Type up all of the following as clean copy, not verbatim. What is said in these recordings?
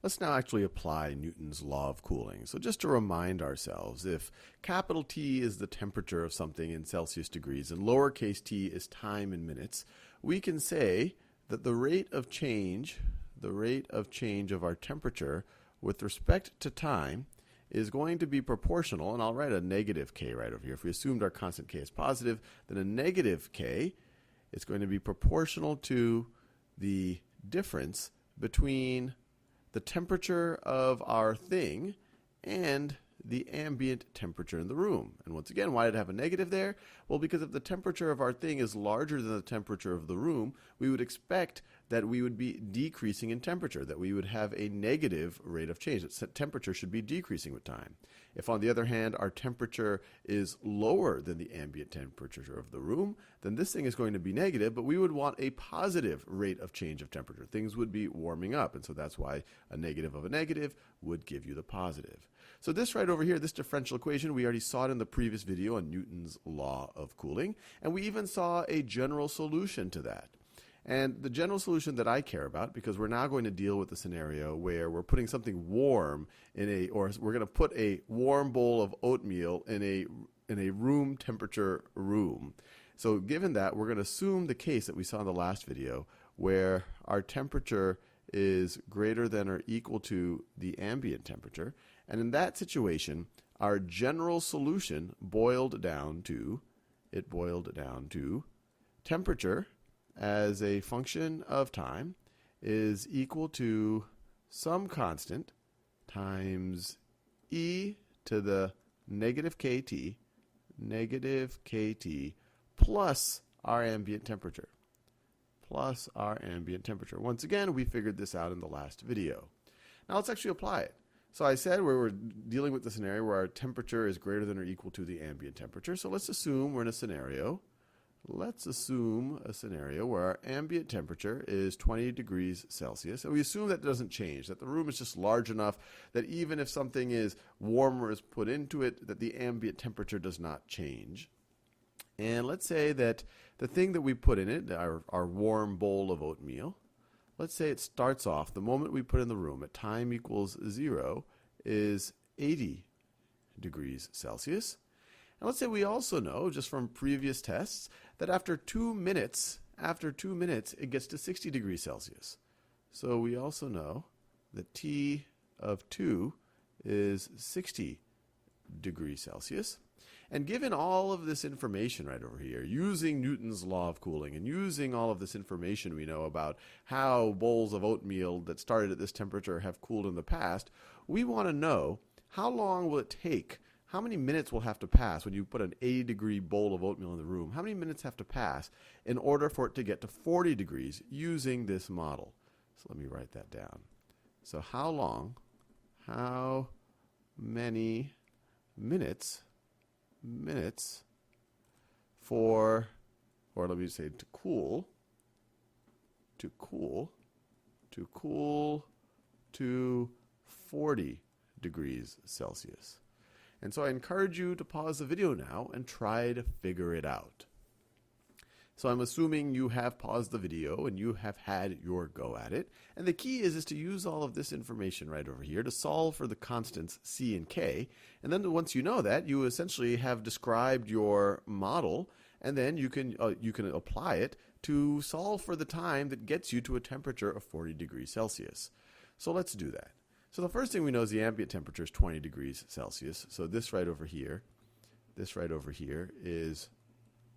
Let's now actually apply Newton's law of cooling. So just to remind ourselves, if capital T is the temperature of something in Celsius degrees and lowercase t is time in minutes, we can say that the rate of change of our temperature with respect to time is going to be proportional, and I'll write a negative k right over here. If we assumed our constant k is positive, then a negative k is going to be proportional to the difference between the temperature of our thing and the ambient temperature in the room. And once again, why did it have a negative there? Well, because if the temperature of our thing is larger than the temperature of the room, we would expect that we would be decreasing in temperature, that we would have a negative rate of change, that temperature should be decreasing with time. If, on the other hand, our temperature is lower than the ambient temperature of the room, then this thing is going to be negative, but we would want a positive rate of change of temperature. Things would be warming up, and so that's why a negative of a negative would give you the positive. So this right over here, this differential equation, we already saw it in the previous video on Newton's law of cooling, and we even saw a general solution to that. And the general solution that I care about, because we're now going to deal with the scenario where we're putting something warm or we're going to put a warm bowl of oatmeal in a room temperature room. So given that, we're going to assume the case that we saw in the last video where our temperature is greater than or equal to the ambient temperature. And in that situation, our general solution boiled down to temperature as a function of time is equal to some constant times e to the negative kt plus our ambient temperature. Once again, we figured this out in the last video. Now let's actually apply it. So I said we're dealing with the scenario where our temperature is greater than or equal to the ambient temperature. So let's assume we're in a scenario. Let's assume a scenario where our ambient temperature is 20 degrees Celsius. And we assume that doesn't change, that the room is just large enough that even if something is warmer is put into it, that the ambient temperature does not change. And let's say that the thing that we put in it, our warm bowl of oatmeal, let's say it starts off, the moment we put in the room at time equals 0 is 80 degrees Celsius. And let's say we also know, just from previous tests, that after 2 minutes, it gets to 60 degrees Celsius. So we also know that T of 2 is 60 degrees Celsius. And given all of this information right over here, using Newton's law of cooling and using all of this information we know about how bowls of oatmeal that started at this temperature have cooled in the past, we want to know how long will it take. How many minutes will have to pass when you put an 80-degree bowl of oatmeal in the room? How many minutes have to pass in order for it to get to 40 degrees using this model? So let me write that down. So how many minutes for, or let me say to cool to 40 degrees Celsius. And so I encourage you to pause the video now and try to figure it out. So I'm assuming you have paused the video and you have had your go at it. And the key is to use all of this information right over here to solve for the constants c and k. And then once you know that, you essentially have described your model, and then you can apply it to solve for the time that gets you to a temperature of 40 degrees Celsius. So let's do that. So the first thing we know is the ambient temperature is 20 degrees Celsius. So this right over here is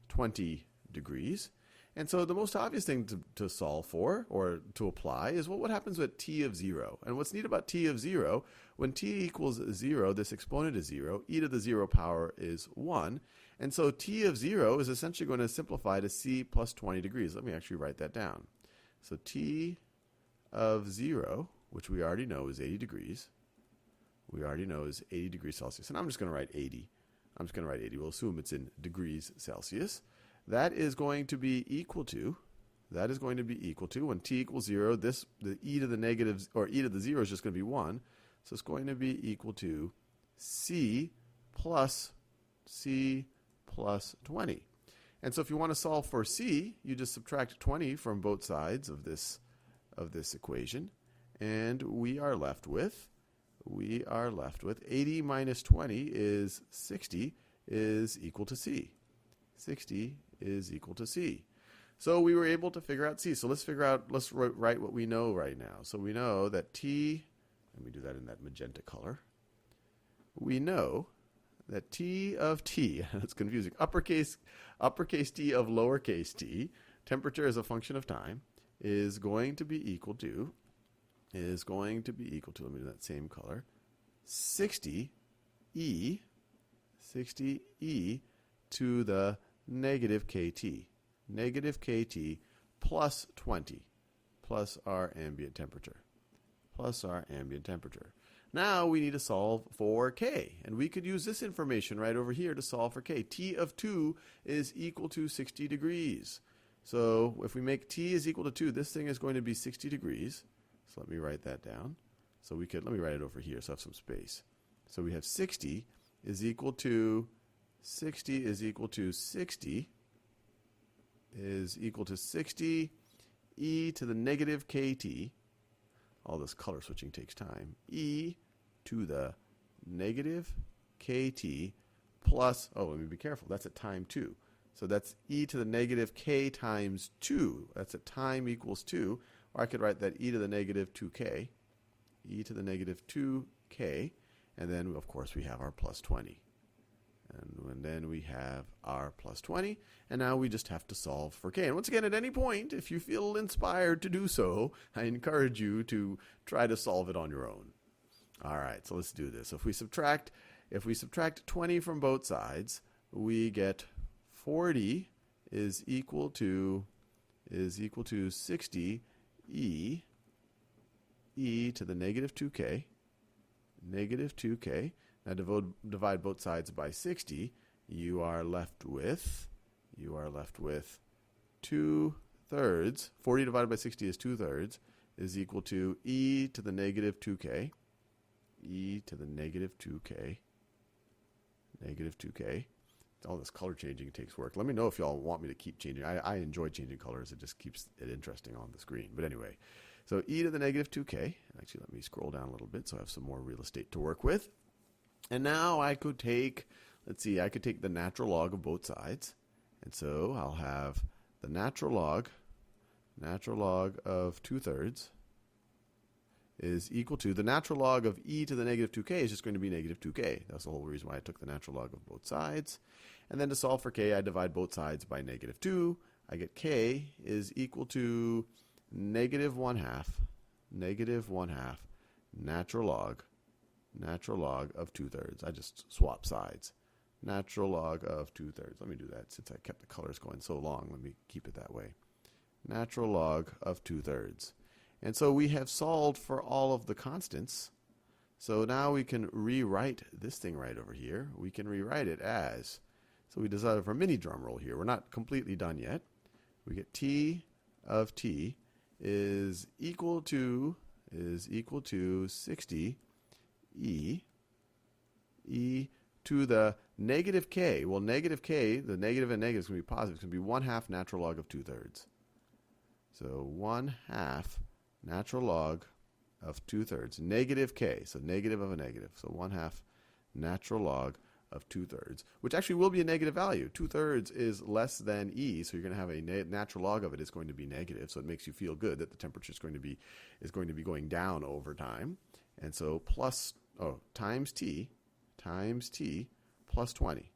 20 degrees. And so the most obvious thing to solve for or to apply is what happens with t of 0. And what's neat about t of 0, when t equals 0, this exponent is 0, e to the 0 power is 1. And so t of 0 is essentially going to simplify to c plus 20 degrees. Let me actually write that down. So t of 0, which we already know is 80 degrees. We already know is 80 degrees Celsius. And I'm just going to write 80. We'll assume it's in degrees Celsius. That is going to be equal to, when t equals 0, the e to the negative, or e to the 0 is just going to be 1. So it's going to be equal to c plus 20. And so if you want to solve for c, you just subtract 20 from both sides of this equation. And we are left with 80 minus 20 is 60 is equal to C. 60 is equal to C. So we were able to figure out C. So let's write what we know right now. So we know that T, let me do that in that magenta color. We know that T of T, it's confusing, uppercase T of lowercase t, temperature as a function of time, is going to be equal to, let me do that same color, 60 E to the negative KT plus 20 plus our ambient temperature. Now we need to solve for K, and we could use this information right over here to solve for K. T of 2 is equal to 60 degrees. So if we make T is equal to 2, this thing is going to be 60 degrees. So let me write that down. So let me write it over here so I have some space. So we have 60 is equal to 60 e to the negative KT. All this color switching takes time. E to the negative KT plus, let me be careful, that's at time 2. So that's e to the negative k times 2. That's at time equals 2. Or I could write that e to the negative 2k. And then, of course, we have our plus 20. And then we have our plus 20. And now we just have to solve for k. And once again, at any point, if you feel inspired to do so, I encourage you to try to solve it on your own. All right, so let's do this. If we subtract 20 from both sides, we get 40 is equal to 60 e to the negative 2k. Now divide both sides by 60. You are left with 2/3. 40 divided by 60 is 2/3, is equal to e to the negative 2k. All this color changing takes work. Let me know if y'all want me to keep changing. I enjoy changing colors. It just keeps it interesting on the screen. But anyway, so e to the negative 2k. Actually, let me scroll down a little bit so I have some more real estate to work with. And now I could take, I could take the natural log of both sides. And so I'll have the natural log of 2/3 is equal to, the natural log of e to the negative 2k is just going to be negative 2k. That's the whole reason why I took the natural log of both sides. And then to solve for k, I divide both sides by negative 2. I get k is equal to negative 1/2 natural log of 2/3. I just swap sides. Natural log of 2/3. Let me do that since I kept the colors going so long. Let me keep it that way. Natural log of 2/3. And so we have solved for all of the constants. So now we can rewrite this thing right over here. We can rewrite it as, so we decided for a mini drum roll here. We're not completely done yet. We get T of T is equal to 60 E to the negative k. Well, negative k, the negative and negative is going to be positive. It's going to be 1/2 natural log of 2/3. So 1/2 natural log of 2/3. Negative k, so negative of a negative. So 1/2 natural log of 2/3, which actually will be a negative value. 2/3 is less than e, so you're going to have a natural log of it is going to be negative. So it makes you feel good that the temperature is going to be going down over time. And so times t plus 20.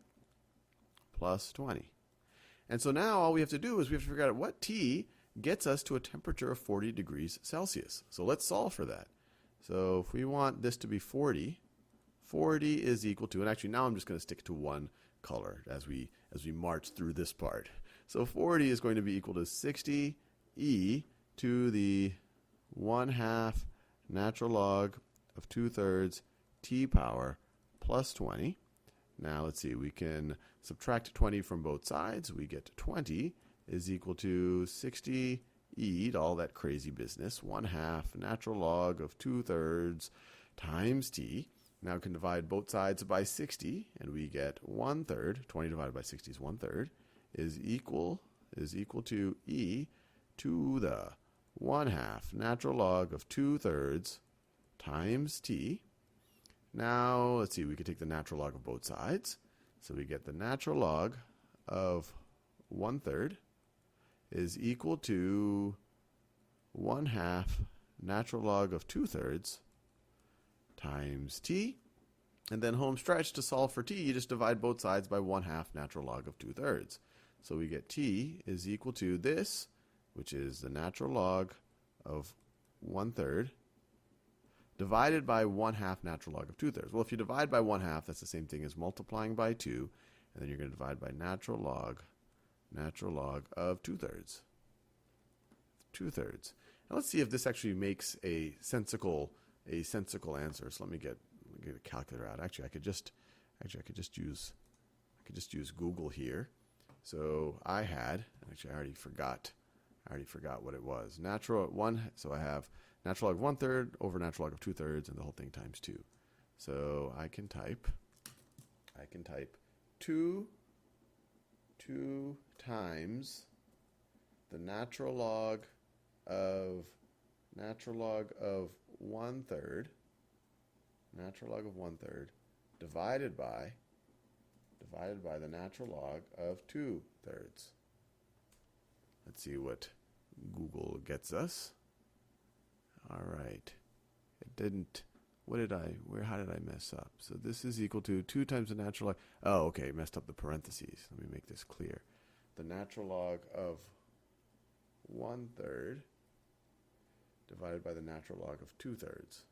And so now all we have to do is we have to figure out what T gets us to a temperature of 40 degrees Celsius. So let's solve for that. So if we want this to be 40 is equal to, and actually now I'm just going to stick to one color as we march through this part. So 40 is going to be equal to 60 e to the 1/2 natural log of 2/3 t power plus 20. Now let's see, we can subtract 20 from both sides. We get 20 is equal to 60 e to all that crazy business, 1/2 natural log of 2/3 times t. Now we can divide both sides by 60, and we get 1/3. 20 divided by 60 is 1/3, is equal to e to the 1/2 natural log of 2/3 times t. Now, let's see, we could take the natural log of both sides. So we get the natural log of 1/3 is equal to 1/2 natural log of 2/3 times t. And then home stretch, to solve for t, you just divide both sides by 1/2 natural log of 2/3. So we get t is equal to this, which is the natural log of 1/3 divided by 1/2 natural log of 2/3. Well, if you divide by 1/2, that's the same thing as multiplying by 2, and then you're going to divide by natural log of 2/3. 2/3. Now let's see if this actually makes a sensical answer. So let me get a calculator out. Actually, I could just use Google here. So I already forgot what it was. So I have natural log of 1/3 over natural log of 2/3, and the whole thing times 2. So I can type 2 times the natural log of 1/3 divided by the natural log of 2/3. Let's see what Google gets us. All right. It didn't. How did I mess up? So this is equal to 2 times the natural log. Oh, okay. Messed up the parentheses. Let me make this clear. The natural log of 1/3 divided by the natural log of 2/3.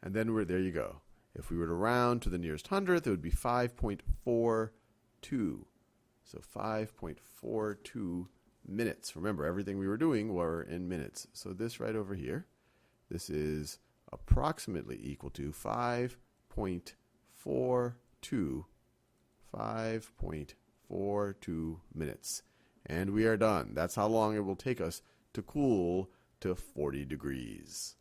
And then there you go. If we were to round to the nearest hundredth, it would be 5.42. So 5.42 minutes. Remember, everything we were doing were in minutes. So this right over here, this is approximately equal to 5.42 minutes. And we are done. That's how long it will take us to cool to 40 degrees.